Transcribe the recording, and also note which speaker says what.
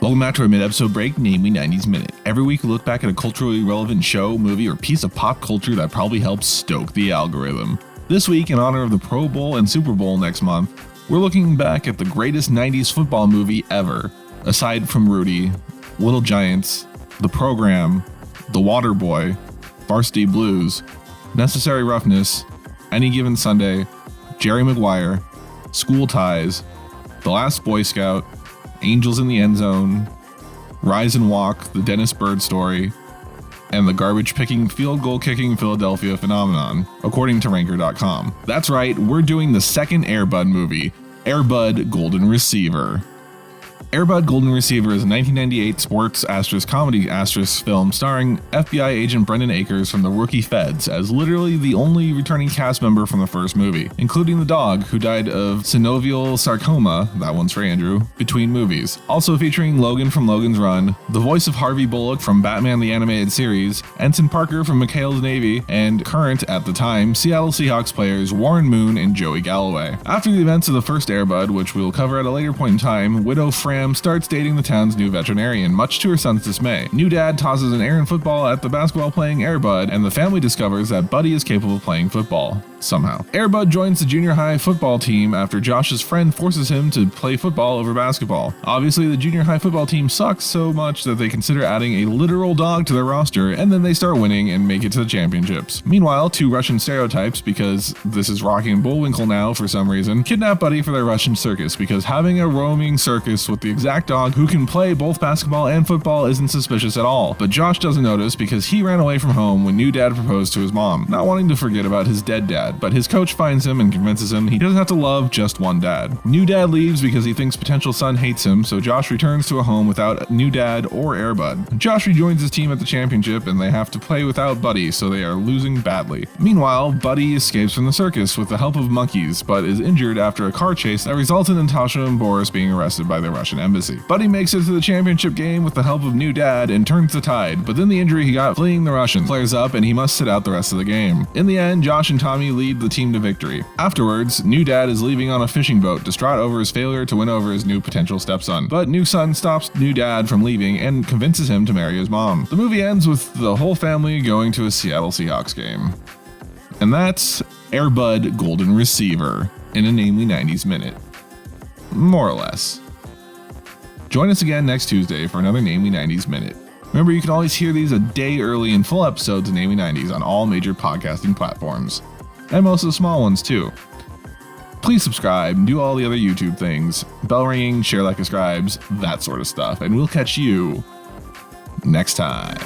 Speaker 1: Welcome back to our mid-episode break, namely 90s Minute. Every week we look back at a culturally relevant show, movie, or piece of pop culture that probably helps stoke the algorithm. This week, in honor of the Pro Bowl and Super Bowl next month, we're looking back at the greatest 90s football movie ever, aside from Rudy, Little Giants, The Program, The Waterboy, Varsity Blues, Necessary Roughness, Any Given Sunday, Jerry Maguire, School Ties, The Last Boy Scout, Angels in the End Zone, Rise and Walk, The Dennis Bird Story, and the garbage-picking, field-goal-kicking Philadelphia phenomenon, according to Ranker.com. That's right, we're doing the second Air Bud movie, Air Bud Golden Receiver. Air Bud Golden Receiver is a 1998 sports comedy film starring FBI agent Brendan Akers from the Rookie Feds as literally the only returning cast member from the first movie, including the dog who died of synovial sarcoma, that one's for Andrew, between movies. Also featuring Logan from Logan's Run, the voice of Harvey Bullock from Batman the Animated Series, Ensign Parker from McHale's Navy, and current, at the time, Seattle Seahawks players Warren Moon and Joey Galloway. After the events of the first Air Bud, which we'll cover at a later point in time, Widow Fram starts dating the town's new veterinarian, much to her son's dismay. New dad tosses an errant football at the basketball playing Air Bud, and the family discovers that Buddy is capable of playing football. Somehow. Air Bud joins the junior high football team after Josh's friend forces him to play football over basketball. Obviously, the junior high football team sucks so much that they consider adding a literal dog to their roster, and then they start winning and make it to the championships. Meanwhile, two Russian stereotypes, because this is Rocky and Bullwinkle now for some reason, kidnap Buddy for their Russian circus, because having a roaming circus with the exact dog who can play both basketball and football isn't suspicious at all. But Josh doesn't notice because he ran away from home when new dad proposed to his mom, not wanting to forget about his dead dad. But his coach finds him and convinces him he doesn't have to love just one dad. New dad leaves because he thinks potential son hates him, so Josh returns to a home without new dad or Air Bud. Josh rejoins his team at the championship and they have to play without Buddy, so they are losing badly. Meanwhile, Buddy escapes from the circus with the help of monkeys, but is injured after a car chase that results in Natasha and Boris being arrested by the Russian embassy. Buddy makes it to the championship game with the help of new dad and turns the tide, but then the injury he got fleeing the Russians flares up and he must sit out the rest of the game. In the end, Josh and Tommy lead the team to victory. Afterwards, new dad is leaving on a fishing boat, distraught over his failure to win over his new potential stepson. But new son stops new dad from leaving and convinces him to marry his mom. The movie ends with the whole family going to a Seattle Seahawks game. And that's Air Bud Golden Receiver in a Namely 90s Minute. More or less. Join us again next Tuesday for another Namely 90s Minute. Remember, you can always hear these a day early in full episodes of Namely 90s on all major podcasting platforms. And most of the small ones, too. Please subscribe and do all the other YouTube things. Bell ringing, share like a scribes, that sort of stuff. And we'll catch you next time.